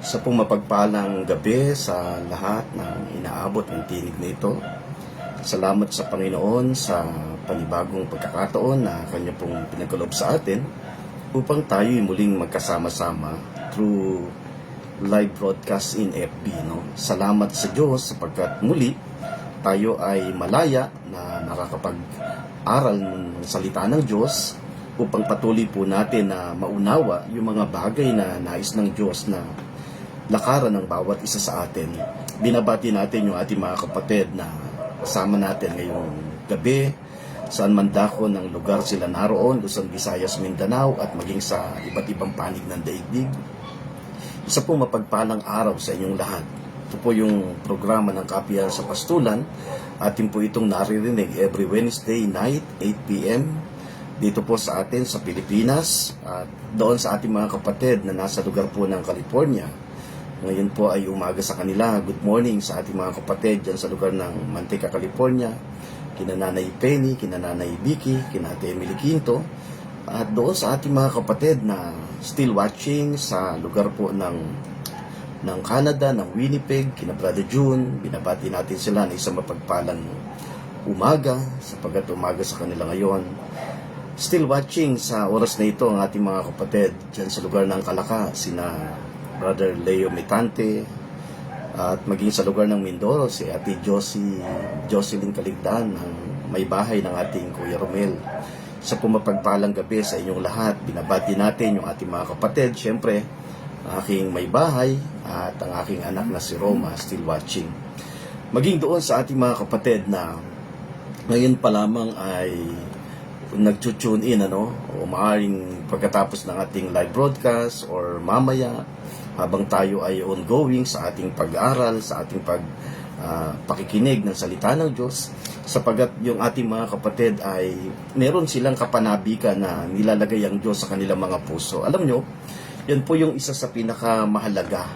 Sa pong mapagpalang gabi sa lahat ng inaabot ng tinig na ito. Salamat sa Panginoon sa panibagong pagkakataon na Kanya pong pinagkaloob sa atin upang tayo'y muling magkasama-sama through live broadcast in FB. Salamat sa Diyos sapagkat muli tayo ay malaya na nakakapag-aral ng salita ng Diyos upang patuloy po natin na maunawa yung mga bagay na nais ng Diyos na lakaran ng bawat isa sa atin. Binabati natin yung ating mga kapatid na kasama natin ngayong gabi, saan man dako ng lugar sila naroon, Luzon, Visayas, Mindanao, at maging sa iba't ibang panig ng daigdig. Isa po mapagpalang araw sa inyong lahat. Ito po yung programa ng Kapihan sa Pastulan. Atin po itong naririnig every Wednesday night, 8 p.m. dito po sa atin sa Pilipinas at doon sa ating mga kapatid na nasa lugar po ng California. Ngayon po ay umaga sa kanila. Good morning sa ating mga kapatid dyan sa lugar ng Manteca, California. Kina Nanay Penny, kina Nanay Vicky, kina Ate Emily Quinto. At doon sa ating mga kapatid na still watching sa lugar po ng Canada, ng Winnipeg, kina Brother June. Binabati natin sila na isang mapagpalang umaga sapagkat umaga sa kanila ngayon. Still watching sa oras na ito ang ating mga kapatid dyan sa lugar ng Calaca, sina Brother Leo Mitante, at maging sa lugar ng Mindoro, si Ate Jocelyn Kaligdan, ang may bahay ng ating Kuya Romel. Sa pumapagpalang gabi sa inyong lahat, binabati natin yung ating mga kapatid, syempre, ang aking may bahay, at ang aking anak na si Roma, still watching. Maging doon sa ating mga kapatid na ngayon pa lamang ay nag-tune in, o maaaring pagkatapos ng ating live broadcast or mamaya, habang tayo ay ongoing sa ating pag-aaral, sa ating pakikinig ng salita ng Diyos, sapagat yung ating mga kapatid ay meron silang kapanabikan na nilalagay ang Diyos sa kanilang mga puso. Alam nyo, yan po yung isa sa pinakamahalaga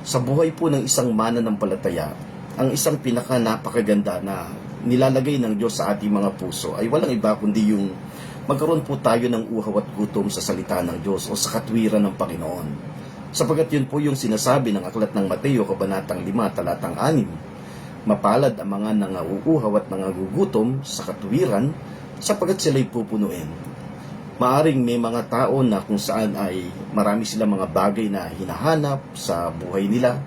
sa buhay po ng isang mananampalataya. Ang isang napakaganda na nilalagay ng Diyos sa ating mga puso ay walang iba kundi yung magkaroon po tayo ng uhaw at gutom sa salita ng Diyos o sa katwiran ng Panginoon. Sapagat yun po yung sinasabi ng aklat ng Mateo, Kabanatang 5, Talatang 6. Mapalad ang mga nangauuhaw at nangagugutom sa katwiran, sapagat sila'y pupunuin. Maaring may mga tao na kung saan ay marami silang mga bagay na hinahanap sa buhay nila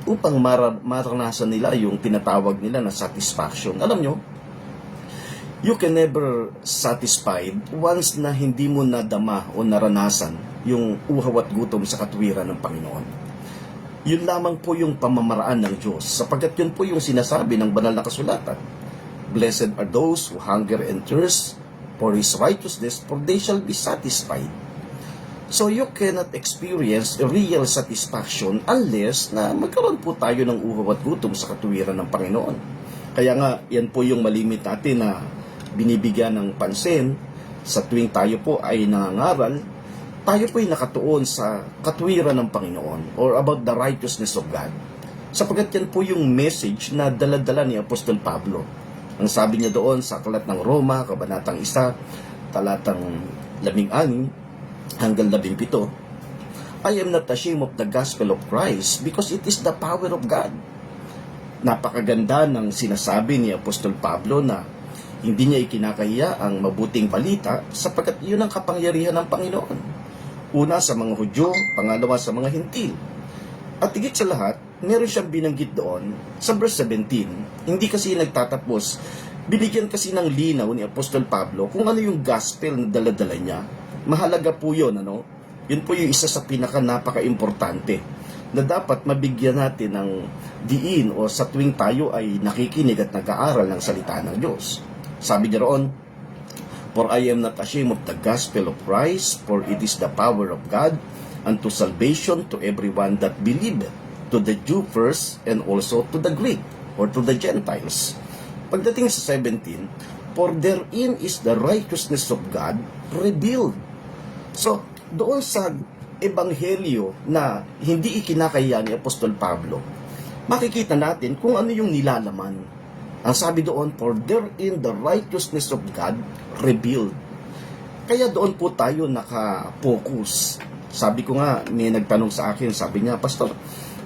upang maranasan nila yung tinatawag nila na satisfaction. Alam nyo, you can never satisfied once na hindi mo nadama o naranasan yung uhaw at gutom sa katwiran ng Panginoon. Yun lamang po yung pamamaraan ng Diyos, sapagkat yun po yung sinasabi ng banal na kasulatan. Blessed are those who hunger and thirst for His righteousness, for they shall be satisfied. So you cannot experience real satisfaction unless na magkaroon po tayo ng uhaw at gutom sa katwiran ng Panginoon. Kaya nga, yan po yung malimit natin na binibigyan ng pansin sa tuwing tayo po ay nangangaral, tayo po ay nakatuon sa katwiran ng Panginoon or about the righteousness of God. Sapagkat yan po yung message na dala-dala ni Apostol Pablo. Ang sabi niya doon sa aklat ng Roma, Kabanatang 1, Talatang 16 hanggang 17, I am not ashamed of the gospel of Christ because it is the power of God. Napakaganda ng sinasabi ni Apostol Pablo na hindi niya ikinakahiya ang mabuting balita sapagkat yun ang kapangyarihan ng Panginoon. Una sa mga Hudyo, pangalawa sa mga Hintil. At higit sa lahat, meron siyang binanggit doon sa verse 17. Hindi kasi nagtatapos. Binigyan kasi ng linaw ni Apostol Pablo kung ano yung gospel na daladala niya. Mahalaga po yun, Yun po yung isa sa napaka-importante na dapat mabigyan natin ng diin o sa tuwing tayo ay nakikinig at nag-aaral ng salita ng Diyos. Sabi niya roon, for I am not ashamed of the gospel of Christ, for it is the power of God unto salvation to everyone that believeth, to the Jew first and also to the Greek or to the Gentiles. Pagdating sa 17, for therein is the righteousness of God revealed. So, doon sa ebanghelyo na hindi ikinakahiya ni Apostol Pablo, makikita natin kung ano yung nilalaman. Ang sabi doon, for therein the righteousness of God revealed. Kaya doon po tayo nakapokus Sabi ko nga, may nagtanong sa akin, sabi niya, Pastor,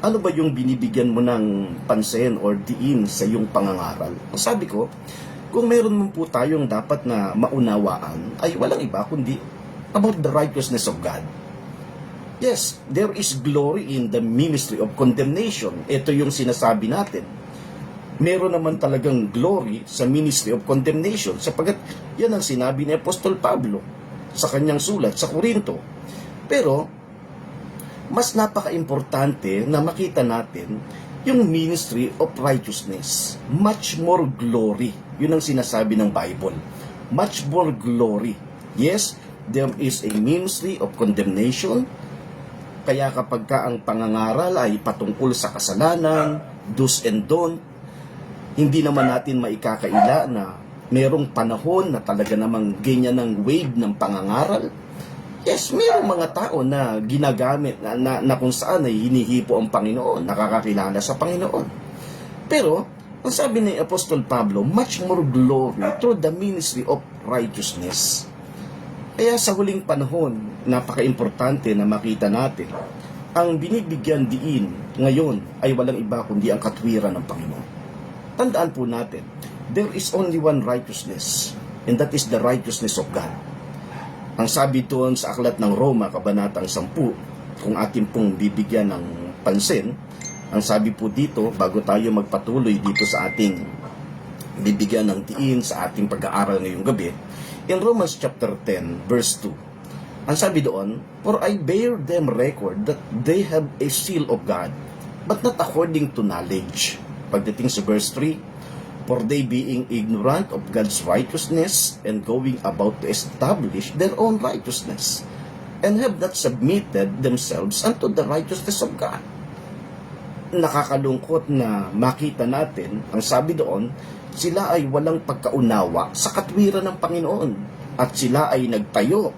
ano ba yung binibigyan mo ng pansin or diin sa iyong pangangaral? Sabi ko, kung meron man po tayong dapat na maunawaan, ay walang iba kundi about the righteousness of God. Yes, there is glory in the ministry of condemnation. Ito yung sinasabi natin. Meron naman talagang glory sa ministry of condemnation sapagkat yan ang sinabi ni Apostol Pablo sa kanyang sulat sa Korinto. Pero mas napaka-importante na makita natin yung ministry of righteousness. Much more glory. Yun ang sinasabi ng Bible. Much more glory. Yes, there is a ministry of condemnation. Kaya kapag ka ang pangangaral ay patungkol sa kasalanan, do's and don't, hindi naman natin maikakaila na merong panahon na talaga namang ganyan ng wave ng pangangaral. Yes, merong mga tao na ginagamit na kung saan ay hinihipo ang Panginoon, nakakakilala sa Panginoon. Pero, ang sabi ni Apostol Pablo, much more glory through the ministry of righteousness. Kaya sa huling panahon, napaka-importante na makita natin, ang binibigyan diin ngayon ay walang iba kundi ang katwiran ng Panginoon. Tandaan po natin, there is only one righteousness, and that is the righteousness of God. Ang sabi doon sa aklat ng Roma, kabanatang 10, kung atin pong bibigyan ng pansin, ang sabi po dito, bago tayo magpatuloy dito sa ating bibigyan ng diin sa ating pag-aaral ngayong gabi, in Romans chapter 10, verse 2, ang sabi doon, for I bear them record that they have a seal of God, but not according to knowledge. Pagdating sa verse 3, for they being ignorant of God's righteousness and going about to establish their own righteousness, and have not submitted themselves unto the righteousness of God. Nakakalungkot na makita natin, ang sabi doon, sila ay walang pagkaunawa sa katwiran ng Panginoon at sila ay nagtayo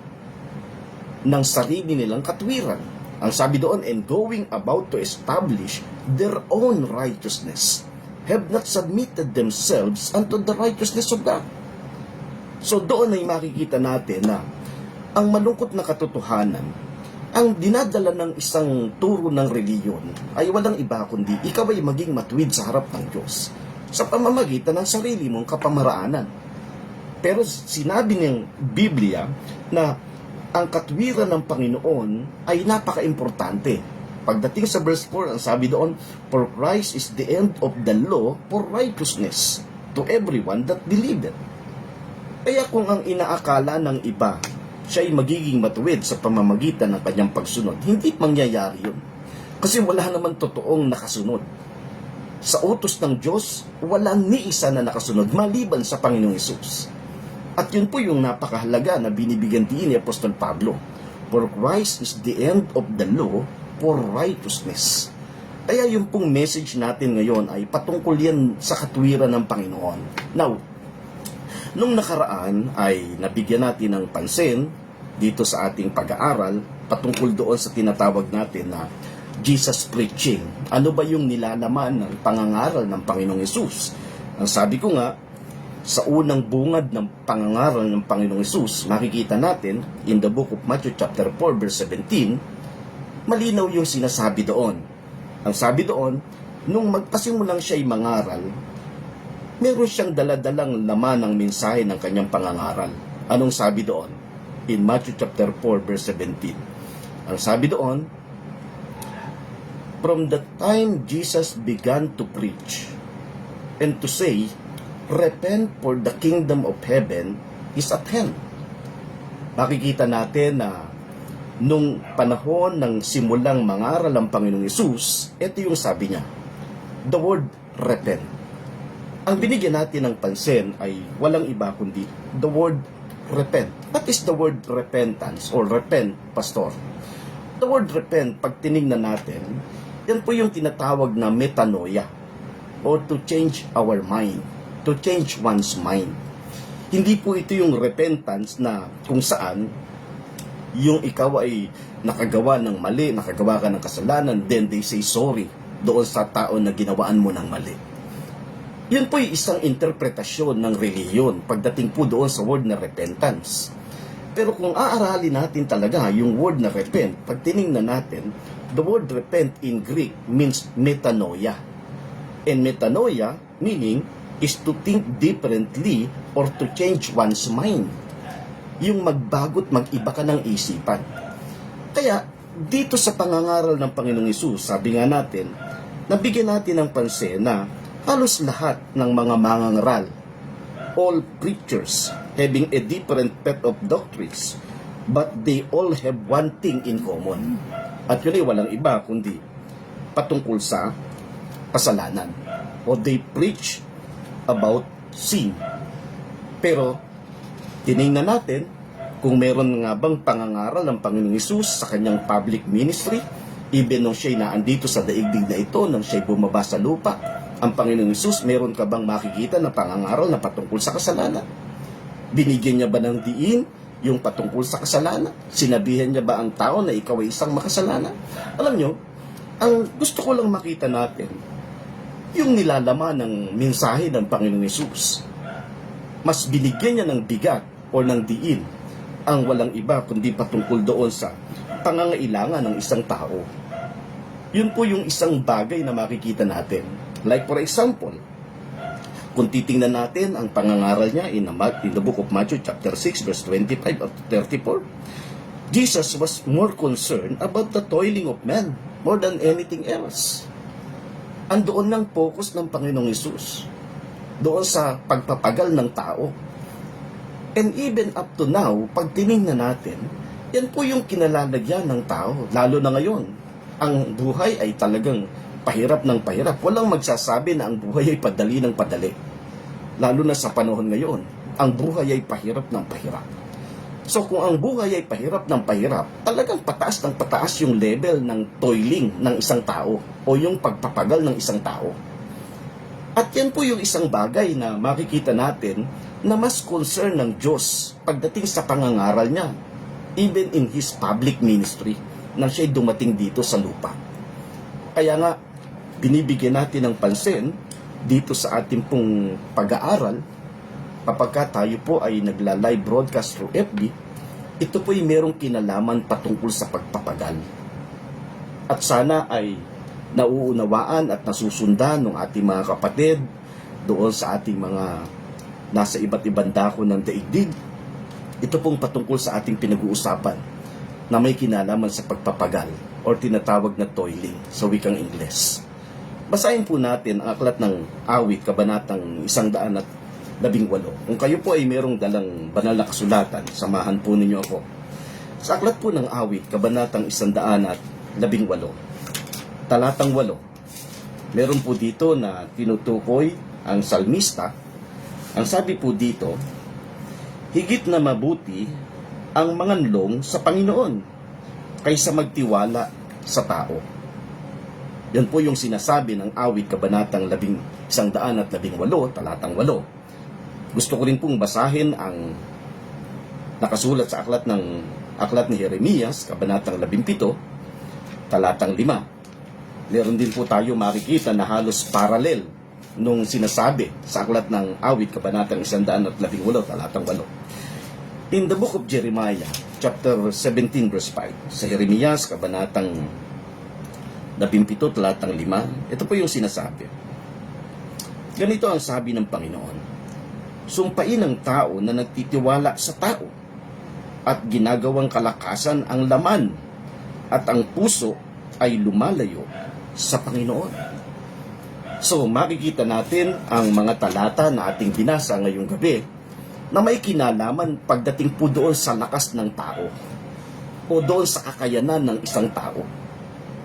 ng sarili nilang katwiran. Ang sabi doon, and going about to establish their own righteousness, have not submitted themselves unto the righteousness of God. So doon ay makikita natin na ang malungkot na katotohanan, ang dinadala ng isang turo ng reliyon ay walang iba kundi ikaw ay maging matuwid sa harap ng Diyos sa pamamagitan ng sarili mong kapamaraanan. Pero sinabi ng Biblia na ang katwiran ng Panginoon ay napaka-importante. Pagdating sa verse 4, ang sabi doon, for Christ is the end of the law for righteousness to everyone that believeth. Kaya kung ang inaakala ng iba, siya ay magiging matuwid sa pamamagitan ng kanyang pagsunod, hindi mangyayari yun. Kasi wala naman totoong nakasunod. Sa utos ng Diyos, walang ni isa na nakasunod maliban sa Panginoong Hesus. At yun po yung napakahalaga na binibigyan din ni Apostol Pablo. For Christ is the end of the law for righteousness. Kaya yung pong message natin ngayon ay patungkol yan sa katwiran ng Panginoon. Now, nung nakaraan ay nabigyan natin ng pansin dito sa ating pag-aaral patungkol doon sa tinatawag natin na Jesus preaching. Ano ba yung nilalaman ng pangangaral ng Panginoong Hesus? Ang sabi ko nga, sa unang bungad ng pangangaral ng Panginoong Hesus, makikita natin in the book of Matthew chapter 4 verse 17, malinaw yung sinasabi doon. Ang sabi doon, nung magpasimulang siya'y mangaral, meron siyang daladalang laman ng mensahe ng kanyang pangangaral. Anong sabi doon? In Matthew chapter 4 verse 17. Ang sabi doon, from the time Jesus began to preach and to say, repent for the kingdom of heaven is at hand. Makikita natin na nung panahon ng simulang mangaral ang Panginoong Hesus, ito yung sabi niya, the word repent. Ang binigyan natin ng pansin ay walang iba kundi the word repent. What is the word repentance or repent, Pastor? The word repent, pag tinignan natin, yan po yung tinatawag na metanoia or to change our mind, to change one's mind. Hindi po ito yung repentance na kung saan yung ikaw ay nakagawa ng mali, nakagawa ka ng kasalanan, then they say sorry doon sa tao na ginawaan mo ng mali. Yun po yung isang interpretasyon ng reliyon pagdating po doon sa word na repentance. Pero kung aaralin natin talaga yung word na repent, pag tinignan natin, the word repent in Greek means metanoia. And metanoia meaning is to think differently or to change one's mind. Yung magbago't mag-iba ka ng isipan. Kaya, dito sa pangangaral ng Panginoong Hesus, sabi nga natin, nabigyan natin ng pansin na halos lahat ng mga mangangaral, all preachers, having a different path of doctrines, but they all have one thing in common. At yun ay walang iba kundi patungkol sa kasalanan. O they preach about sin. Pero, tinignan natin kung meron nga bang pangangaral ng Panginoong Hesus sa kanyang public ministry, even nung siya'y naandito sa daigdig na ito, nang siya'y bumaba sa lupa, ang Panginoong Hesus, meron ka bang makikita na pangangaral na patungkol sa kasalanan? Binigyan niya ba ng diin yung patungkol sa kasalanan? Sinabihan niya ba ang tao na ikaw ay isang makasalanan? Alam nyo, ang gusto ko lang makita natin, yung nilalaman ng mensahe ng Panginoong Hesus. Mas binigyan niya ng bigat o ng diin ang walang iba kundi patungkol doon sa pangangailangan ng isang tao. Yun po yung isang bagay na makikita natin. Like for example, kung titingnan natin ang pangangaral niya in the book of Matthew chapter 6 verse 25 up to 34, Jesus was more concerned about the toiling of men more than anything else. Andoon lang focus ng Panginoong Hesus doon sa pagpapagal ng tao. And even up to now, pag tinignan natin, yan po yung kinalalagyan ng tao. Lalo na ngayon, ang buhay ay talagang pahirap ng pahirap. Walang magsasabi na ang buhay ay padali ng padali. Lalo na sa panahon ngayon, ang buhay ay pahirap ng pahirap. So kung ang buhay ay pahirap ng pahirap, talagang pataas ng pataas yung level ng toiling ng isang tao o yung pagpapagal ng isang tao. At yan po yung isang bagay na makikita natin na mas concern ng Diyos pagdating sa pangangaral niya, even in His public ministry, nang siya'y dumating dito sa lupa. Kaya nga, binibigyan natin ng pansin dito sa ating pong pag-aaral, kapag tayo po ay nagla-live broadcast through FB, ito po ay merong kinalaman patungkol sa pagpapagal. At sana ay nauunawaan at nasusundan ng ating mga kapatid doon sa ating mga nasa iba't ibang dako ng daigdig. Ito pong patungkol sa ating pinag-uusapan na may kinalaman sa pagpapagal o tinatawag na toiling sa wikang Ingles. Basahin po natin ang aklat ng Awit, kabanatang 118. Kung kayo po ay merong dalang banal na kasulatan, samahan po ninyo ako. Sa aklat po ng Awit, kabanatang 118, talatang 8, meron po dito na tinutukoy ang salmista. Ang sabi po dito, higit na mabuti ang manganlong sa Panginoon kaysa magtiwala sa tao. Yan po yung sinasabi ng Awit, kabanatang 118, talatang 8. Gusto ko rin pong basahin ang nakasulat sa aklat ni Jeremias, kabanatang 17, talatang 5. Meron din po tayo makikita na halos parallel nung sinasabi sa aklat ng Awit, kabanatang 118, talatang 8. In the book of Jeremiah, chapter 17, verse 5, sa Jeremias, kabanatang 17, talatang 5, ito po yung sinasabi. Ganito ang sabi ng Panginoon, sumpain ng tao na nagtitiwala sa tao at ginagawang kalakasan ang laman at ang puso ay lumalayo sa Panginoon. So, makikita natin ang mga talata na ating binasa ngayong gabi na may kinalaman pagdating po doon sa lakas ng tao o doon sa kakayanan ng isang tao.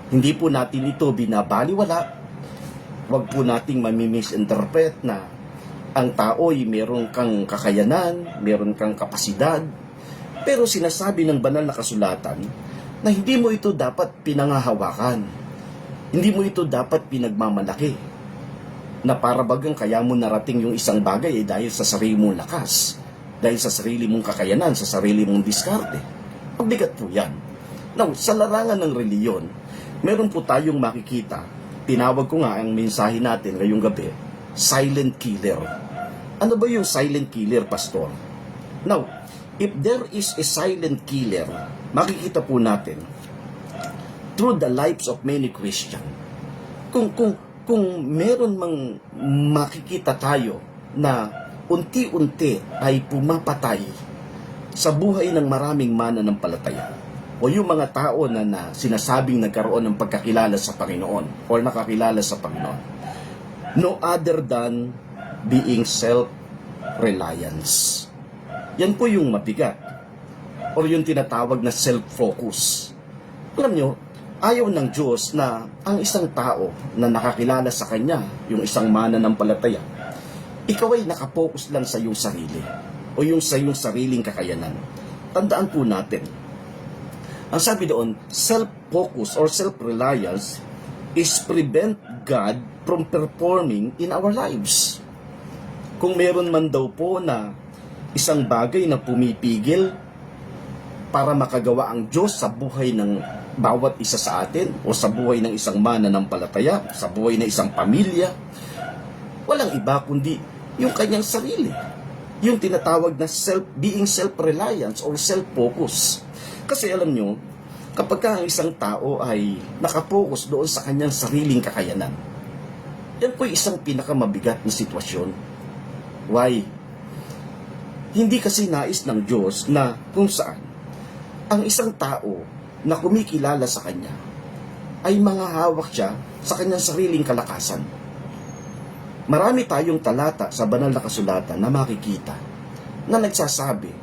Hindi po natin ito binabaliwala. Huwag po nating mamimisinterpret na ang tao ay meron kang kakayanan, meron kang kapasidad. Pero sinasabi ng banal na kasulatan na hindi mo ito dapat pinangahawakan. Hindi mo ito dapat pinagmamalaki. Na para bagang kaya mo narating yung isang bagay ay dahil sa sarili mong lakas, dahil sa sarili mong kakayanan, sa sarili mong diskarte. Mabigat po yan. Now, sa larangan ng reliyon, meron po tayong makikita, tinawag ko nga ang mensahe natin ngayong gabi, silent killer. Ano ba yung silent killer, Pastor? Now, if there is a silent killer, makikita po natin through the lives of many Christian. Kung meron mang makikita tayo na unti-unti ay pumapatay sa buhay ng maraming mananampalataya o yung mga tao na sinasabing nagkaroon ng pagkakilala sa Panginoon or nakakilala sa Panginoon, no other than being self-reliance. Yan po yung mabigat or yung tinatawag na self-focus. Alam nyo, ayaw ng Diyos na ang isang tao na nakakilala sa Kanya, yung isang mananampalataya, ikaw ay nakapokus lang sa iyong sarili o yung sa iyong sariling kakayanan. Tandaan po natin, ang sabi doon, self-focus or self-reliance is prevent God from performing in our lives. Kung meron man daw po na isang bagay na pumipigil para makagawa ang Diyos sa buhay ng bawat isa sa atin o sa buhay ng isang mananampalataya, sa buhay ng isang pamilya, walang iba kundi yung kanyang sarili. Yung tinatawag na being self-reliance or self-focus. Kasi alam nyo, kapag ang isang tao ay nakapokus doon sa kanyang sariling kakayanan, yan po isang pinakamabigat na sitwasyon. Why? Hindi kasi nais ng Diyos na kung saan ang isang tao na kumikilala sa Kanya ay manghahawak siya sa kanyang sariling kalakasan. Marami tayong talata sa banal na kasulatan na makikita na nagsasabi,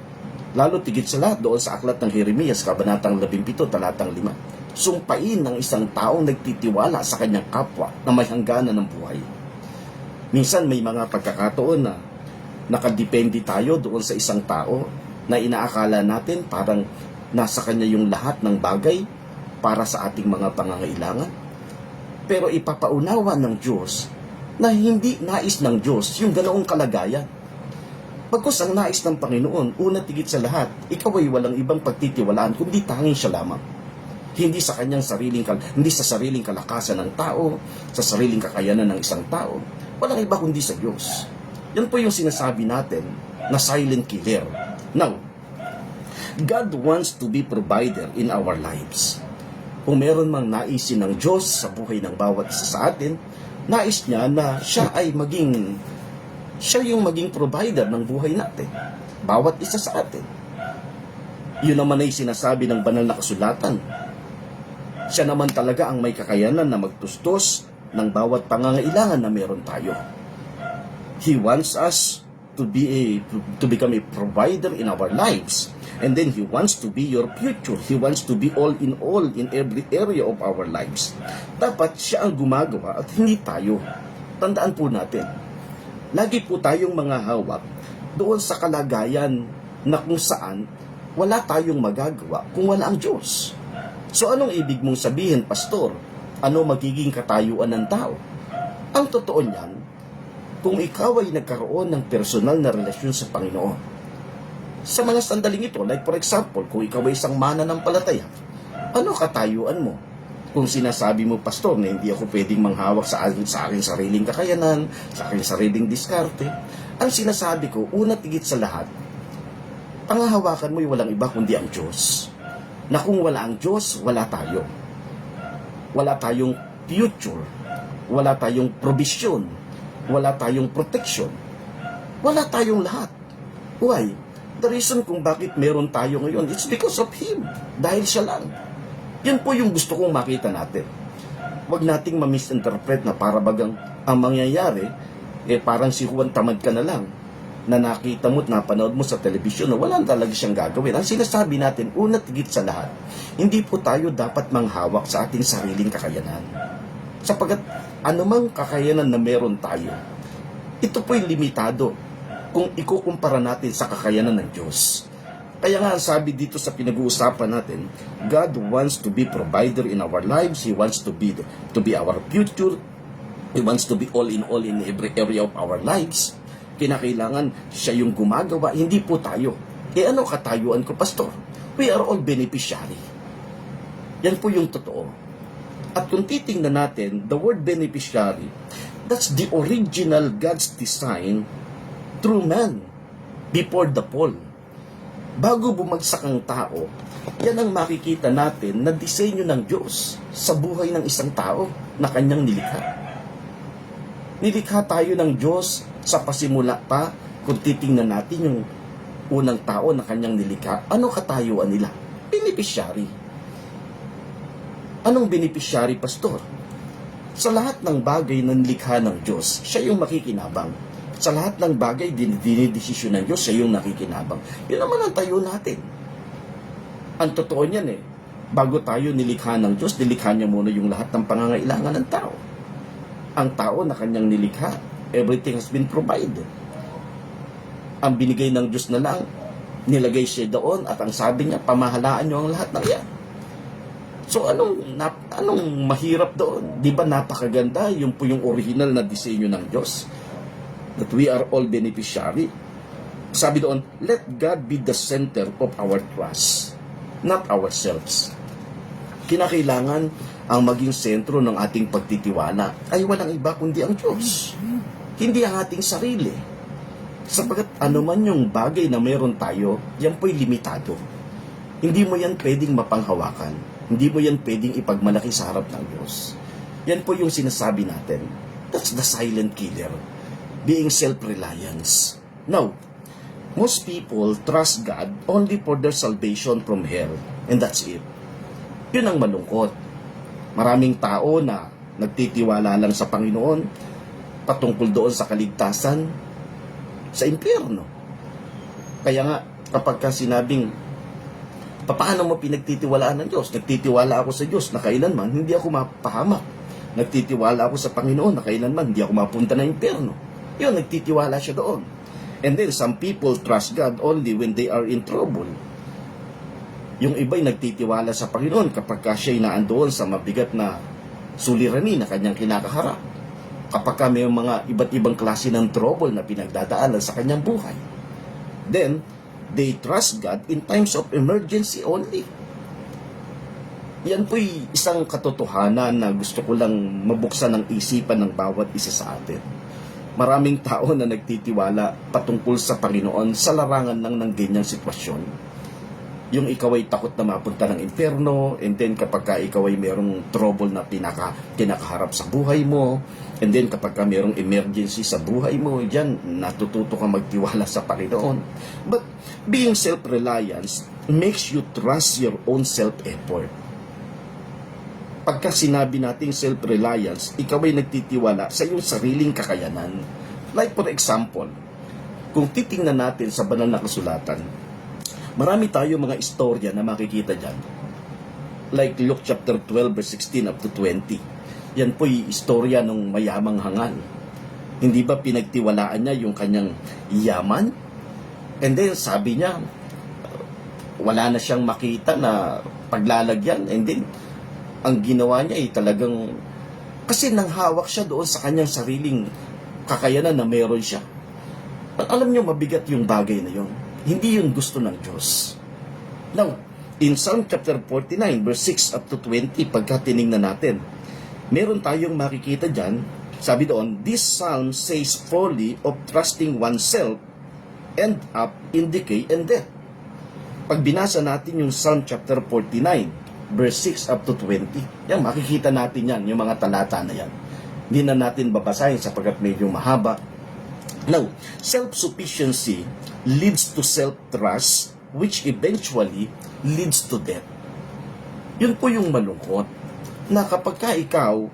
lalo tigit sa lahat doon sa aklat ng Jeremias, kabanatang 17, talatang 5, sumpain ng isang taong nagtitiwala sa kanyang kapwa na may hangganan ng buhay. Minsan may mga pagkakataon na nakadepende tayo doon sa isang tao na inaakala natin parang nasa kanya yung lahat ng bagay para sa ating mga pangangailangan. Pero ipapaunawa ng Diyos na hindi nais ng Diyos yung ganoong kalagayan. Pagkus ang nais ng Panginoon, una tigit sa lahat, ikaw ay walang ibang pagtitiwalaan kundi tanging siya lamang. Hindi sa kanyang hindi sa sariling kalakasan ng tao, sa sariling kakayanan ng isang tao. Walang iba kundi sa Diyos. Yan po yung sinasabi natin na silent killer. Now, God wants to be provider in our lives. Kung meron mang naisin ng Diyos sa buhay ng bawat isa sa atin, nais niya na siya yung maging provider ng buhay natin. Bawat isa sa atin. Yun naman ay sinasabi ng banal na kasulatan. Siya naman talaga ang may kakayanan na magtustos ng bawat pangangailangan na meron tayo. He wants us to become a provider in our lives. And then He wants to be your future. He wants to be all in every area of our lives. Dapat siya ang gumagawa at hindi tayo. Tandaan po natin, lagi po tayong mga hawak doon sa kalagayan na kung saan wala tayong magagawa kung wala ang Diyos. So anong ibig mong sabihin, Pastor? Ano magiging katayuan ng tao? Ang totoo niyan, kung ikaw ay nagkaroon ng personal na relasyon sa Panginoon, sa mga sandaling ito, like for example, kung ikaw ay isang mananampalataya, ano katayuan mo? Kung sinasabi mo, Pastor, na hindi ako pwedeng manghawak sa aking sariling kakayanan, sa aking sariling diskarte, ang sinasabi ko, una tigit sa lahat, pangahawakan mo ay walang iba kundi ang Diyos. Na kung wala ang Diyos, wala tayo. Wala tayong future. Wala tayong provision. Wala tayong protection. Wala tayong lahat. Why? The reason kung bakit meron tayo ngayon, it's because of Him. Dahil siya lang. Yan po yung gusto kong makita natin. Huwag nating ma-misinterpret na para bagang ang mangyayari, parang si Juan tamad ka na lang, na nakita mo at napanood mo sa telebisyon na wala talaga siyang gagawin. Ang sinasabi natin, una tigit sa lahat, hindi po tayo dapat manghawak sa ating sariling kakayanan. Sapagat anumang kakayanan na meron tayo, ito po'y limitado kung ikukumpara natin sa kakayanan ng Diyos. Kaya nga sabi dito sa pinag-uusapan natin, God wants to be provider in our lives. He wants to be our future. He wants to be all in every area of our lives. Kinakailangan siya yung gumagawa, hindi po tayo. Ano katayuan ko, Pastor? We are all beneficiary. Yan po yung totoo. At kung titingnan natin, the word beneficiary, that's the original God's design through man before the fall. Bago bumagsak ang tao, yan ang makikita natin na disenyo ng Diyos sa buhay ng isang tao na kanyang nilikha. Nilikha tayo ng Diyos sa pasimula pa. Kung titingnan natin yung unang tao na kanyang nilikha, ano katayuan nila? Beneficiary. Anong beneficiary, pastor? Sa lahat ng bagay na nilikha ng Diyos, siya yung makikinabang. Sa lahat ng bagay, dinidesisyon ng Diyos, siya yung nakikinabang. Yun naman ang tayo natin. Ang totoo niyan bago tayo nilikha ng Diyos, nilikha niya muna yung lahat ng pangangailangan ng tao. Ang tao na kanyang nilikha, everything has been provided. Ang binigay ng Diyos na lang, nilagay siya doon at ang sabi niya, pamahalaan niyo ang lahat ng yan. So anong mahirap doon? Di ba napakaganda? Yung po yung original na disenyo ng Diyos. That we are all beneficiary. Sabi doon, let God be the center of our trust, not ourselves. Kinakailangan ang maging sentro ng ating pagtitiwala ay walang iba kundi ang Diyos. Hindi ang ating sarili. Sapagat anuman yung bagay na meron tayo, yan po'y limitado. Hindi mo yan pwedeng mapanghawakan. Hindi mo yan pwedeng ipagmalaki sa harap ng Diyos. Yan po yung sinasabi natin. That's the silent killer. Being self-reliance. Now, most people trust God only for their salvation from hell. And that's it. Yun ang malungkot. Maraming tao na nagtitiwala lang sa Panginoon patungkol doon sa kaligtasan sa impyerno. Kaya nga, kapag sinabing, paano mo pinagtitiwalaan ng Diyos? Nagtitiwala ako sa Diyos na kailanman hindi ako mapahamak. Nagtitiwala ako sa Panginoon na kailanman hindi ako mapunta ng impyerno. Yun, nagtitiwala siya doon. And then, some people trust God only when they are in trouble. Yung iba'y nagtitiwala sa Panginoon kapag siya'y naandoon sa mabigat na suliranin na kanyang kinakaharap. Kapag may mga iba't ibang klase ng trouble na pinagdadaanan sa kanyang buhay. Then, they trust God in times of emergency only. Yan po'y isang katotohanan na gusto ko lang mabuksan ng isipan ng bawat isa sa atin. Maraming tao na nagtitiwala patungkol sa Panginoon sa larangan ng ganyang sitwasyon. Yung ikaw ay takot na mapunta ng impyerno, and then kapag ikaw ay merong trouble na kinakaharap sa buhay mo, and then kapag merong emergency sa buhay mo, dyan natututo ka magtiwala sa Panginoon. But being self-reliance makes you trust your own self-effort. Pagka sinabi nating self-reliance, ikaw ay nagtitiwala sa iyong sariling kakayanan. Like for example, kung titingnan natin sa banal na kasulatan, marami tayo mga istorya na makikita dyan. Like Luke chapter 12 verse 16 up to 20. Yan po'y istorya ng mayamang hangal. Hindi ba pinagtiwalaan niya yung kanyang yaman? And then sabi niya, wala na siyang makita na paglalagyan. And then, ang ginawa niya ay talagang, kasi nanghawak siya doon sa kanyang sariling kakayanan na meron siya. Alam niyo, mabigat yung bagay na yun. Hindi yun gusto ng Diyos. Now, in Psalm chapter 49, verse 6 up to 20, pagka tinignan natin, meron tayong makikita dyan, sabi doon, this psalm says folly of trusting oneself end up in decay and death. Pag binasa natin yung Psalm chapter 49, verse 6 up to 20, yan, makikita natin yan, yung mga talata na yan. Hindi na natin babasahin sapagkat medyo mahaba. Now, self-sufficiency leads to self-trust, which eventually leads to death. Yun po yung malungkot, na kapag ikaw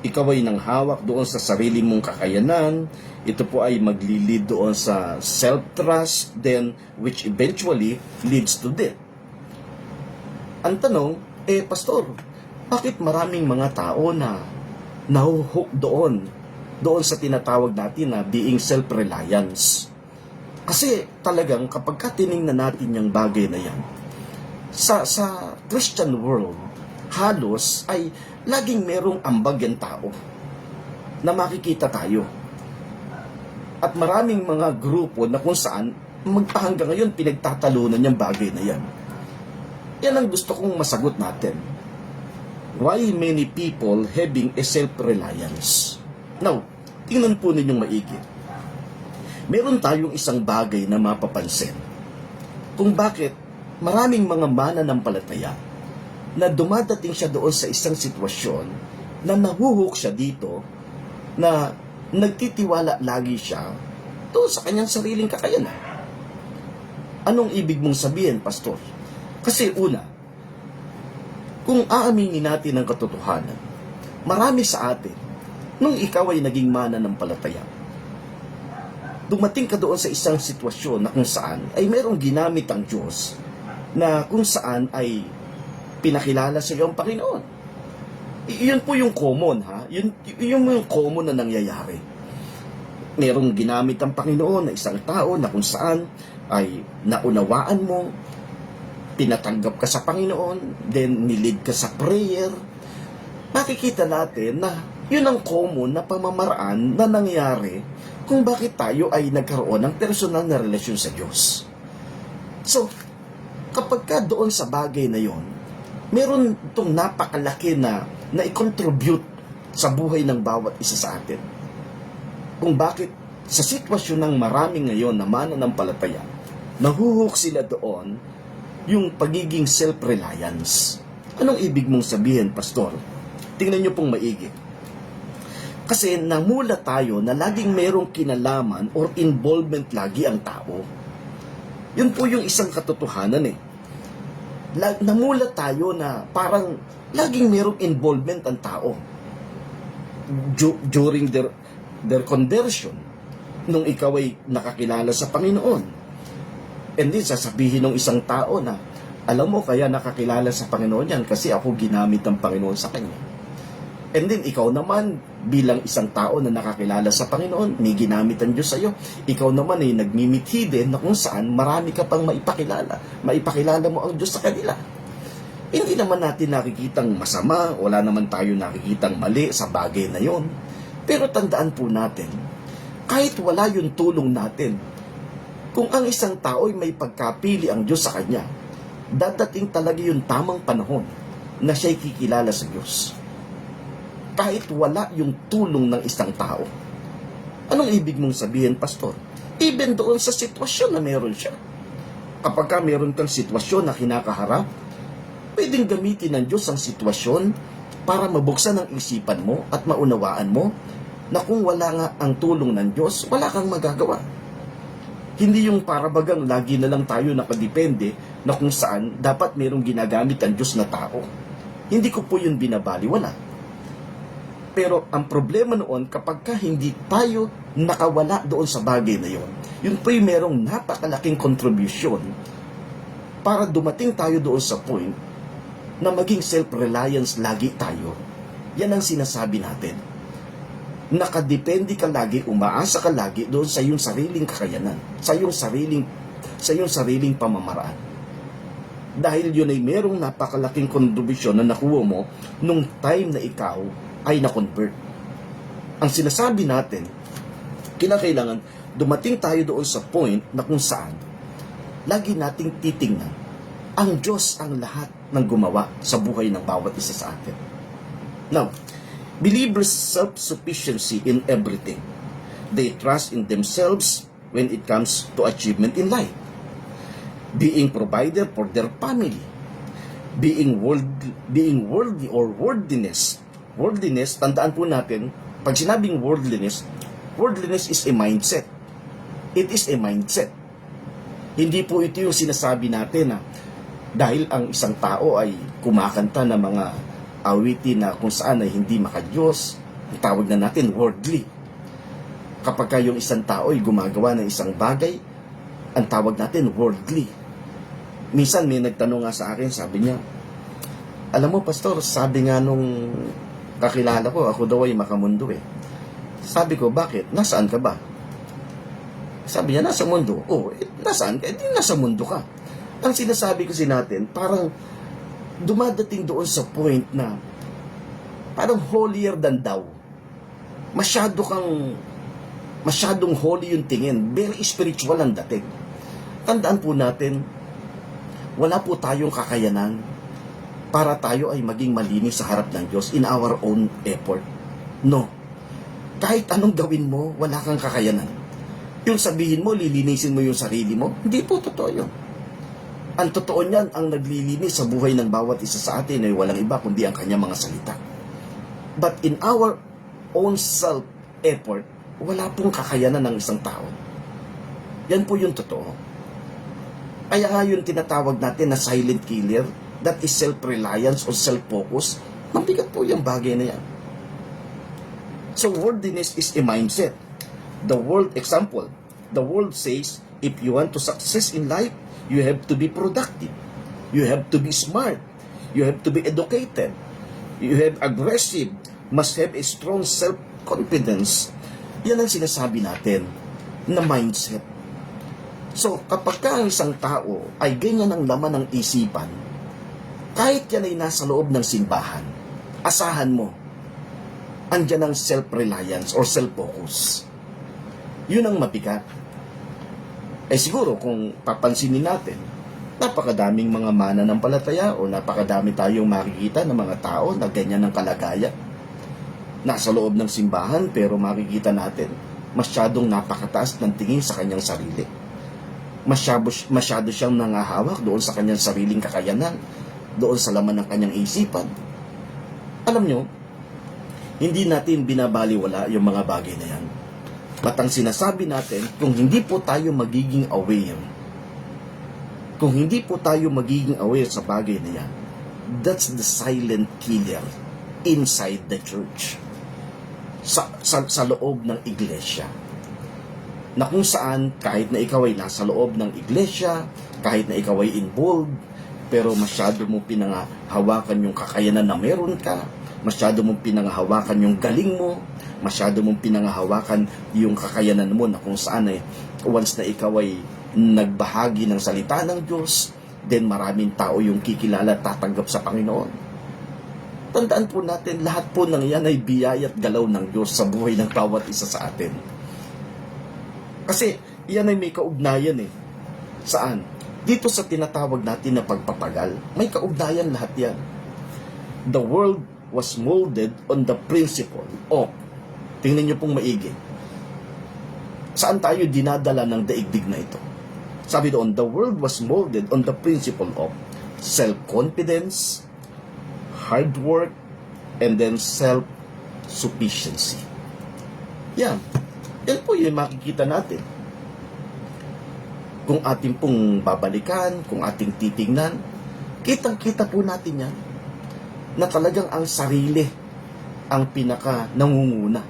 ay nanghawak doon sa sarili mong kakayanan, ito po ay maglilid doon sa self-trust, then which eventually leads to death. Ang tanong, pastor, bakit maraming mga tao na nahuhook doon sa tinatawag natin na being self-reliance? Kasi talagang kapag tinignan natin yung bagay na yan, sa Christian world, halos ay laging merong ambag yung tao na makikita tayo. At maraming mga grupo na kung saan magpahanggang ngayon pinagtatalunan yung bagay na yan. Yan ang gusto kong masagot natin. Why many people having a self-reliance? Now, tingnan po ninyong maigi. Meron tayong isang bagay na mapapansin. kung bakit maraming mga mananampalataya na dumadating siya doon sa isang sitwasyon na nahuhuk siya dito, na nagtitiwala lagi siya doon sa kanyang sariling kakayanan. Anong ibig mong sabihin, Pastor? Kasi una, kung aaminin natin ang katotohanan, marami sa atin, nung ikaw ay naging mananampalataya, dumating ka doon sa isang sitwasyon na kung saan ay merong ginamit ang Diyos na kung saan ay pinakilala sa iyo ang Panginoon. Yun po yung common, ha? Yun yung common na nangyayari. Merong ginamit ang Panginoon na isang tao na kung saan ay naunawaan mo, pinatanggap ka sa Panginoon, then nilid ka sa prayer. Makikita natin na yun ang common na pamamaraan na nangyari kung bakit tayo ay nagkaroon ng personal na relasyon sa Diyos. So, kapag ka doon sa bagay na yon, meron itong napakalaki na i-contribute sa buhay ng bawat isa sa atin. Kung bakit sa sitwasyon ng maraming ngayon na mananampalataya, nahuhuk sila doon yung pagiging self-reliance. Anong ibig mong sabihin, Pastor? Tingnan niyo pong maigi. Kasi namula tayo na laging merong kinalaman or involvement lagi ang tao. Yun po yung isang katotohanan eh. Namula tayo na parang laging merong involvement ang tao. During their conversion, nung ikaw ay nakakilala sa Panginoon. And then sasabihin ng isang tao na, alam mo kaya nakakilala sa Panginoon yan kasi ako ginamit ng Panginoon sa kanya. And then, ikaw naman, bilang isang tao na nakakilala sa Panginoon, may ginamit ang Diyos sa iyo. Ikaw naman ay nagmimithi din na kung saan marami ka pang maipakilala. Maipakilala mo ang Diyos sa kanila. Hindi naman natin nakikitang masama, wala naman tayo nakikitang mali sa bagay na yon. Pero tandaan po natin, kahit wala yung tulong natin, kung ang isang tao ay may pagkapili ang Diyos sa kanya, dadating talaga yung tamang panahon na siya'y kikilala sa Diyos. Kahit wala yung tulong ng isang tao. Anong ibig mong sabihin, Pastor? Even doon sa sitwasyon na meron siya. Kapag ka meron kang sitwasyon na kinakaharap, pwedeng gamitin ng Diyos ang sitwasyon para mabuksan ang isipan mo at maunawaan mo na kung wala nga ang tulong ng Diyos, wala kang magagawa. Hindi yung parabagang lagi na lang tayo nakadepende na kung saan dapat merong ginagamit ang Diyos na tao. Hindi ko po yun binabaliwala. Pero ang problema noon, kapag ka hindi tayo nakawala doon sa bagay na yon, yun po yung merong napakalaking contribution para dumating tayo doon sa point na maging self-reliance lagi tayo. Yan ang sinasabi natin. Nakadepende ka lagi, umaasa ka lagi doon sa iyong sariling kakayanan, sa iyong sariling pamamaraan. Dahil yun ay merong napakalaking contribution na nakuha mo nung time na ikaw ay na-convert. Ang sinasabi natin, kinakailangan dumating tayo doon sa point na kung saan lagi nating titingnan ang Diyos ang lahat ng gumawa sa buhay ng bawat isa sa atin. Now, believers' self-sufficiency in everything. They trust in themselves when it comes to achievement in life. Being provider for their family. Being worldly or worldliness. Worldliness, tandaan po natin, pag sinabing worldliness is a mindset. It is a mindset. Hindi po ito yung sinasabi natin na dahil ang isang tao ay kumakanta ng mga awitin na kung saan ay hindi makadiyos, ang tawag na natin worldly. Kapag yung isang tao ay gumagawa ng isang bagay, ang tawag natin worldly. Minsan may nagtanong nga sa akin, sabi niya, alam mo Pastor, sabi nga nung kakilala ko, ako daw ay makamundo eh. Sabi ko, bakit? Nasaan ka ba? Sabi niya, nasa mundo. Oh, nasaan ka? Di nasa mundo ka. Ang sinasabi kasi natin, parang dumadating doon sa point na parang holier than thou. Masyadong holy yung tingin. Very spiritual ang dating. Tandaan po natin, wala po tayong kakayanan para tayo ay maging malinis sa harap ng Diyos in our own effort. No. Kahit anong gawin mo, wala kang kakayanan. Yung sabihin mo, lilinisin mo yung sarili mo, hindi po totoo yun. Ang totoo niyan, ang naglilinis sa buhay ng bawat isa sa atin ay walang iba kundi ang kanyang mga salita. But in our own self-effort, wala pong kakayanan ng isang tao. Yan po yung totoo. Kaya nga yung tinatawag natin na silent killer, that is self-reliance or self-focus, mabigat po yung bagay na yan. So worldliness is a mindset. The world, example, the world says, if you want to success in life, you have to be productive. You have to be smart. You have to be educated. You have aggressive. Must have a strong self-confidence. Yan ang sinasabi natin na mindset. So, kapag ka ang isang tao ay ganyan ang laman ng isipan, kahit yan ay nasa loob ng simbahan, asahan mo, andyan ang self-reliance or self-focus. Yun ang mabigat. Eh siguro kung papansinin natin, napakadaming mga mananampalataya o napakadami tayong makikita ng mga tao na ganyan ang kalagayan. Nasa loob ng simbahan pero makikita natin masyadong napakataas ng tingin sa kanyang sarili. Masyado siyang nangahawak doon sa kanyang sariling kakayanan, doon sa laman ng kanyang isipan. Alam nyo, hindi natin binabaliwala yung mga bagay na yan. Batang sinasabi natin, kung hindi po tayo magiging aware, sa bagay na yan, that's the silent killer inside the church. Sa loob ng iglesia. Na kung saan, kahit na ikaw ay nasa loob ng iglesia, kahit na ikaw ay involved, pero masyado mo pinangahawakan yung kakayanan na meron ka, masyado mong pinangahawakan yung galing mo, masyado mong pinangahawakan yung kakayanan mo na kung saan ay once na ikaw ay nagbahagi ng salita ng Diyos, then maraming tao yung kikilala at tatanggap sa Panginoon. Tandaan po natin, lahat po ng yan ay biyaya at galaw ng Diyos sa buhay ng bawat isa sa atin. Kasi yan ay may kaugnayan eh. Saan? Dito sa tinatawag natin na pagpapagal, may kaugnayan lahat yan. The world was molded on the principle of, tingnan nyo pong maigi, saan tayo dinadala ng daigdig na ito? Sabi doon, the world was molded on the principle of self-confidence, hard work, and then self-sufficiency. Yan. Yan po yung makikita natin. Kung ating pong babalikan, kung ating titingnan, kitang-kita po natin yan na talagang ang sarili ang pinaka nangunguna.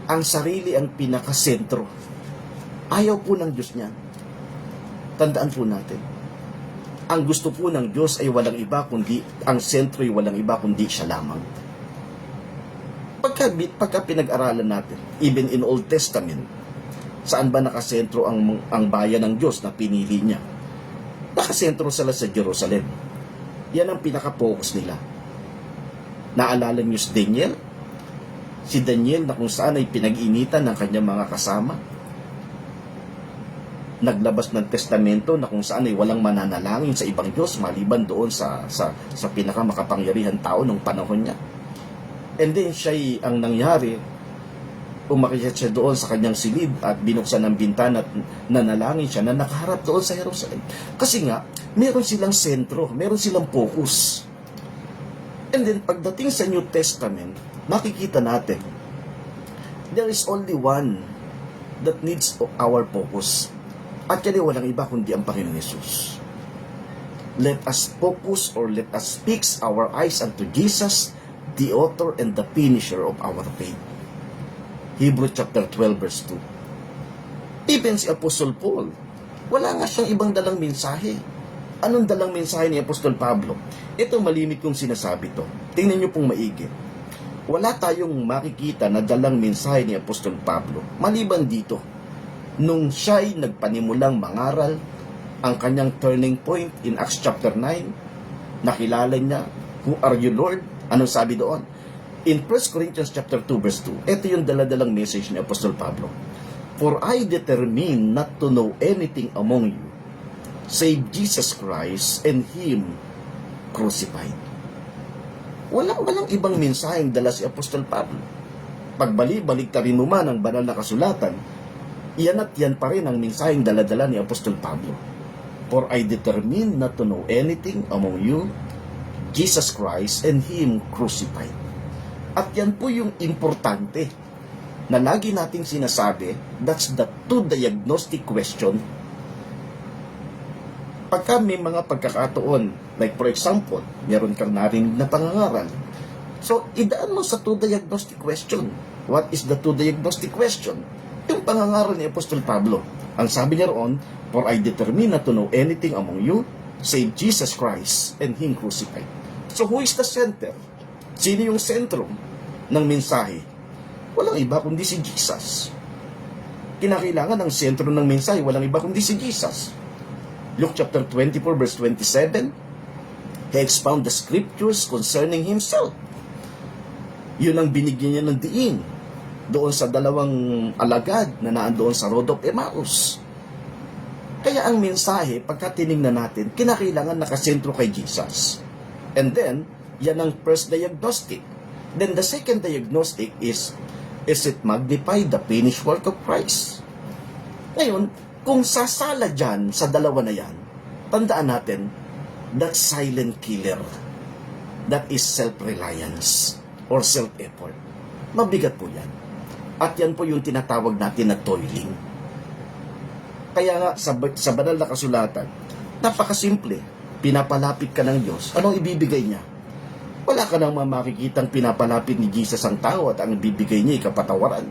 Ang sarili ang pinaka-sentro. Ayaw po ng Diyos niyan. Tandaan po natin. Ang gusto po ng Diyos ay walang iba kundi, ang sentro ay walang iba kundi siya lamang. Pagka pinag-aralan natin, even in Old Testament, saan ba nakasentro ang bayan ng Diyos na pinili niya? Nakasentro sila sa Jerusalem. Yan ang pinaka-focus nila. Naalala niyo si Daniel? Si Daniel na kung saan ay pinag-initan ng kanyang mga kasama. Naglabas ng testamento na kung saan ay walang mananalangin sa ibang Diyos maliban doon sa pinakamakapangyarihan tao ng panahon niya. And then siya ang nangyari, umakyat siya doon sa kanyang silid at binuksan ang bintana at nanalangin siya na nakaharap doon sa Jerusalem. Kasi nga, meron silang sentro, meron silang focus. And then, pagdating sa New Testament, makikita natin, there is only one that needs our focus. At yan ay walang iba kundi ang Panginoon Yesus. Let us focus or let us fix our eyes unto Jesus, the author and the finisher of our faith. Hebrews chapter 12 verse 2. Even si Apostol Paul, wala nga siyang ibang dalang mensahe. Anong dalang mensahe ni Apostol Pablo? Ito malimit kong sinasabi to. Tingnan niyo pong maigi. Wala tayong makikita na dalang mensahe ni Apostol Pablo. Maliban dito, nung siya'y nagpanimulang mangaral, ang kanyang turning point in Acts chapter 9, nakilala niya, who are you Lord? Anong sabi doon? In 1 Corinthians chapter 2 verse 2, ito yung daladalang message ni Apostol Pablo. For I determine not to know anything among you, save Jesus Christ and Him crucified. Walang ibang mensaheng dala si Apostol Pablo. Pagbalik-baliktarin mo man ang banal na kasulatan, iyan at yan pa rin ang mensaheng daladala ni Apostol Pablo. For I determined not to know anything among you, Jesus Christ and Him crucified. At yan po yung importante na lagi nating sinasabi, that's the two diagnostic question. Pagka may mga pagkakataon, like for example, meron kang narinig na pangangaral, so idaan mo sa two diagnostic question. What is the two diagnostic question? Yung pangangaral ni Apostol Pablo. Ang sabi niya roon, for I determine not to know anything among you, save Jesus Christ and Him crucified. So who is the center? Sino yung sentro ng mensahe? Walang iba kundi si Jesus. Kinakailangan ng sentro ng mensahe, walang iba kundi si Jesus. Luke chapter 24 verse 27, He expound the scriptures concerning Himself. Yun ang binigyan niya ng diin doon sa dalawang alagad na naandoon sa Road of Emmaus. Kaya ang mensahe, pagka tinignan natin, kinakailangan nakasentro kay Jesus. And then, yan ang first diagnostic. Then the second diagnostic is it magnify the finished work of Christ? Ngayon, kung sasala dyan sa dalawa na yan, tandaan natin, that silent killer, that is self-reliance or self-effort. Mabigat po yan. At yan po yung tinatawag natin na toiling. Kaya nga, sa banal na kasulatan, napakasimple. Pinapalapit ka ng Diyos. Anong ibibigay niya? Wala ka nang makikitang pinapalapit ni Jesus ang tao at ang ibibigay niya ay kapatawaran.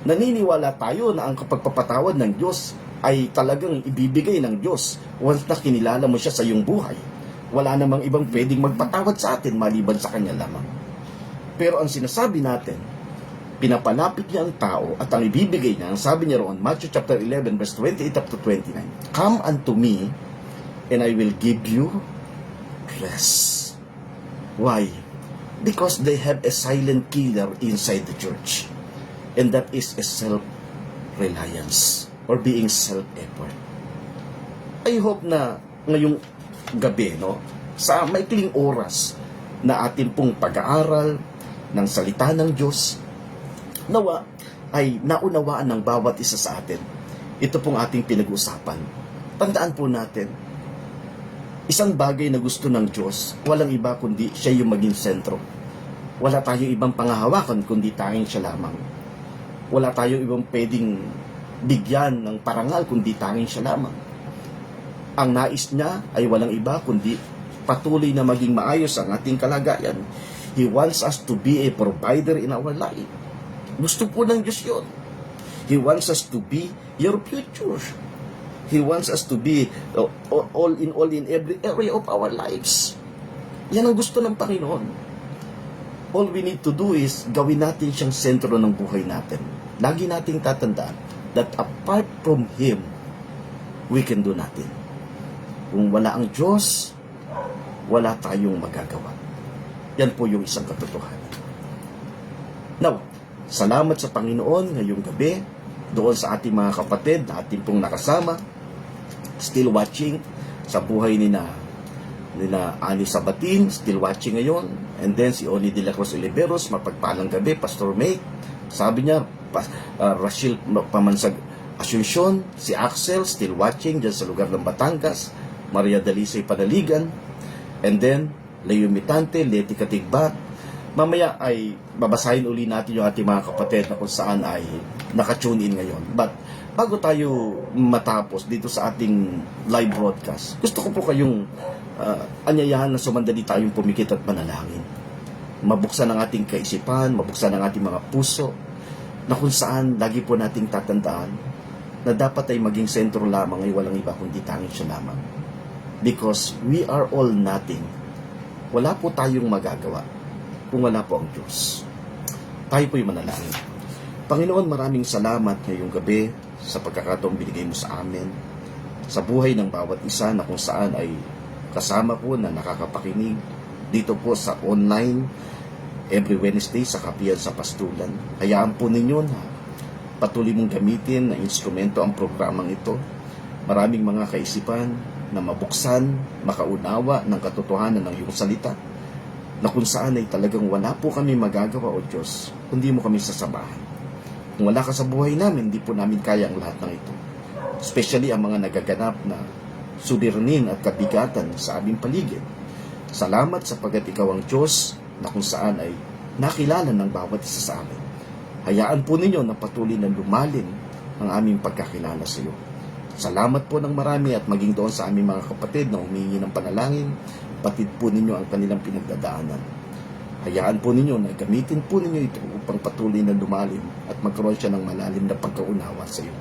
Naniniwala tayo na ang kapagpapatawad ng Diyos ay talagang ibibigay ng Diyos once na kinilala mo siya sa iyong buhay. Wala namang ibang pwedeng magpatawad sa atin maliban sa Kanya lamang. Pero ang sinasabi natin, pinapalapit niya ang tao at ang ibibigay niya, ang sabi niya roon, Matthew chapter 11 verse 28 up to 29, Come unto me and I will give you rest. Why? Because they have a silent killer inside the church. And that is a self-reliance or being self-effort. I hope na ngayong gabi, sa maikling oras na atin pong pag-aaral ng salita ng Diyos, nawa ay naunawaan ng bawat isa sa atin. Ito pong ating pinag-usapan. Tandaan po natin, isang bagay na gusto ng Diyos, walang iba kundi siya yung maging sentro. Wala tayong ibang pangahawakan kundi tanging siya lamang. Wala tayong ibang pwedeng bigyan ng parangal kundi tanging siya lamang. Ang nais niya ay walang iba kundi patuloy na maging maayos ang ating kalagayan. He wants us to be a provider in our life. Gusto po ng Diyos yun. He wants us to be your future. He wants us to be all in every area of our lives. Yan ang gusto ng Panginoon. All we need to do is gawin natin siyang sentro ng buhay natin. Lagi nating tatandaan that apart from Him, we can do nothing. Kung wala ang Diyos, wala tayong magagawa. Yan po yung isang katotohanan. Now, salamat sa Panginoon ngayong gabi, doon sa ating mga kapatid na ating pong nakasama, still watching sa buhay ni na Ani Sabatin, still watching ngayon, and then si Oni de la Cruz Oliveros, mapagpalang gabi, Pastor May, sabi niya, Rachel Pamansag Asuncion, si Axel, still watching dyan sa lugar ng Batangas, Maria Dalisay Panaligan, and then Leo Mitante, Leti Katigbat. Mamaya ay babasahin uli natin yung ating mga kapatid na kung saan ay nakatune in ngayon. But bago tayo matapos dito sa ating live broadcast, gusto ko po kayong anyayahan na sumandali tayong pumikit at manalangin. Mabuksan ang ating kaisipan, mabuksan ang ating mga puso, na kung saan lagi po nating tatandaan na dapat ay maging sentro lamang ay walang iba kundi tanging siya lamang. Because we are all nothing. Wala po tayong magagawa kung wala po ang Diyos. Tayo po'y manalangin. Panginoon, maraming salamat ngayong gabi sa pagkakataong binigay mo sa amin, sa buhay ng bawat isa na kung saan ay kasama ko na nakakapakinig dito po sa online every Wednesday sa Kapihan sa Pastulan. Hayaan po ninyo na patuloy mong gamitin na instrumento ang programang ito. Maraming mga kaisipan na mabuksan, makaunawa ng katotohanan ng iyong salita, na kung saan ay talagang wala po kami magagawa, O Diyos, kundi mo kami sasabahan. Kung wala ka sa buhay namin, hindi po namin kaya ang lahat ng ito. Especially ang mga nagaganap na suliranin at kabigatan sa aming paligid. Salamat sapagkat ikaw ang Diyos na kung saan ay nakilala ng bawat isa sa amin. Hayaan po ninyo na patuloy na lumalim ang aming pagkakilala sa iyo. Salamat po ng marami at maging doon sa aming mga kapatid na humingi ng panalangin, patid po ninyo ang kanilang pinagdadaanan. Hayaan po ninyo na gamitin po ninyo ito upang patuloy na lumalim at magkaroon siya ng malalim na pagkaunawa sa iyo.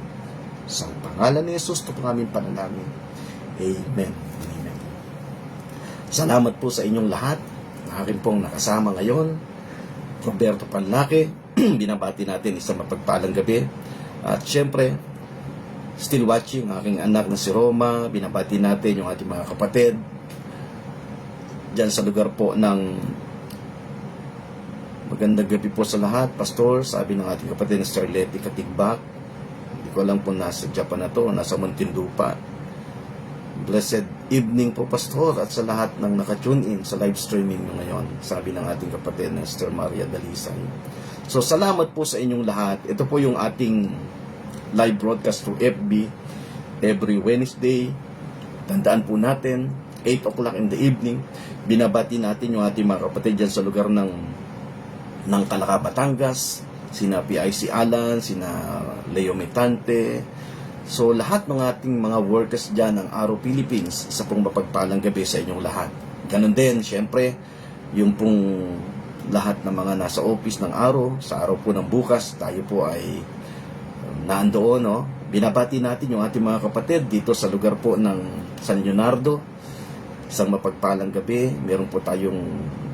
Sa pangalan ni Jesus, ito po aming panalangin. Amen. Amen. Salamat po sa inyong lahat. Akin pong nakasama ngayon, Roberto Panlaki. Binabati natin isang mapagpalang gabi. At syempre, still watching ang aking anak na si Roma. Binabati natin yung ating mga kapatid dyan sa lugar po ng magandang gabi po sa lahat, Pastor. Sabi ng ating kapatid na Starleti Katigbak. Hindi ko alam kung nasa Japan na to o nasa Muntinlupa. Blessed evening po, Pastor, at sa lahat ng nakatune in sa live streaming nyo ngayon. Sabi ng ating kapatid na Esther Maria Dalisay. So, salamat po sa inyong lahat. Ito po yung ating live broadcast through FB every Wednesday. Tandaan po natin, 8 o'clock in the evening. Binabati natin yung ating mga kapatid dyan sa lugar ng Calaca, Batangas, sina PIC Alan, sina Leo Metante. So lahat ng ating mga workers dyan ng Araw Philippines, isa pong mapagpalang gabi sa inyong lahat. Ganon din, syempre, yung pong lahat ng mga nasa office ng Araw, sa araw po ng bukas, tayo po ay naandoon, no? Binabati natin yung ating mga kapatid dito sa lugar po ng San Leonardo. Isang mapagpalang gabi, meron po tayong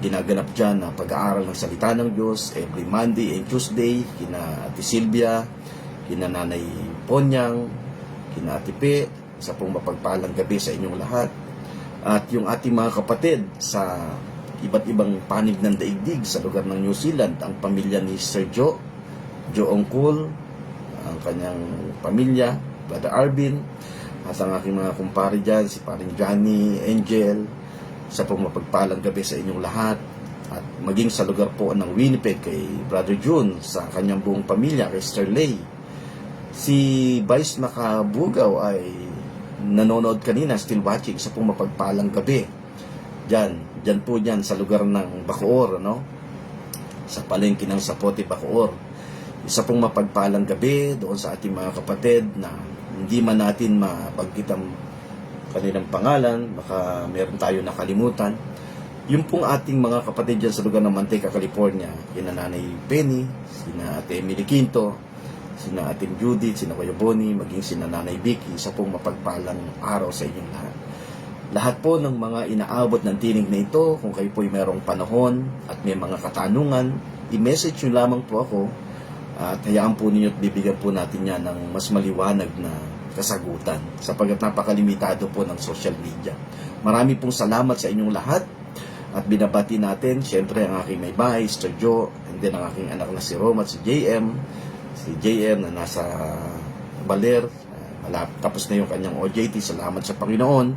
ginaganap dyan na pag-aaral ng salita ng Diyos every Monday and Tuesday, kina Ate Silvia, kina Nanay Ponyang, kina Ate Pe. Isa pong mapagpalang gabi sa inyong lahat. At yung ating mga kapatid sa iba't ibang panig ng daigdig sa lugar ng New Zealand, ang pamilya ni Sir Joe Ongkul, ang kanyang pamilya, Brother Arvin, at ang aking mga kumpare dyan, si paring Johnny, Angel. Sa pong mapagpalang gabi sa inyong lahat. At maging sa lugar po ng Winnipeg kay Brother June, sa kanyang buong pamilya, kay Sterley. Si Vice Makabugaw ay nanonood kanina, still watching, sa pong mapagpalang gabi. Dyan po dyan sa lugar ng Bacoor, no? Sa palengke ng Sapote, Bacoor. Isa pong mapagpalang gabi doon sa ating mga kapatid na hindi man natin mabanggit ang kanilang pangalan, baka meron tayo nakalimutan. Yung pong ating mga kapatid dyan sa lugar ng Manteca, California, sina Nanay Penny, sina Ate Emily Quinto, sina Ate Judith, sina Kuya Bonnie, maging sina Nanay Vicky, isa pong mapagpalang araw sa inyong lahat. Lahat po ng mga inaabot ng tinig na ito, kung kayo po'y merong panahon at may mga katanungan, i-message nyo lamang po ako. At hayaan po ninyo at bibigyan po natin yan ng mas maliwanag na kasagutan sapagkat napakalimitado po ng social media. Marami pong salamat sa inyong lahat at binabati natin syempre ang aking may bahay, Sir Joe, and then ang aking anak na si Roma at si JM na nasa Baler. Tapos na yung kanyang OJT. Salamat sa Panginoon.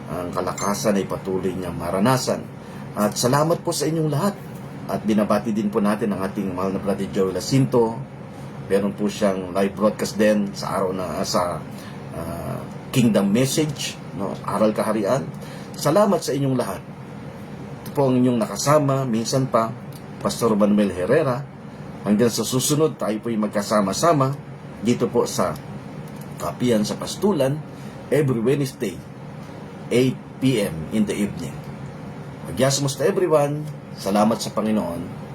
Ang kalakasan ay patuloy niyang maranasan. At salamat po sa inyong lahat. At binabati din po natin ang ating mahal na brother Joel Jacinto. Meron po siyang live broadcast din sa araw na sa Kingdom Message, no? Aral Kaharian. Salamat sa inyong lahat. Ito po ang inyong nakasama, minsan pa, Pastor Manuel Herrera. Hanggang sa susunod, tayo po yung magkasama-sama dito po sa Kapihan sa Pastulan every Wednesday, 8 p.m. in the evening. Magyasmos to everyone. Salamat sa Panginoon.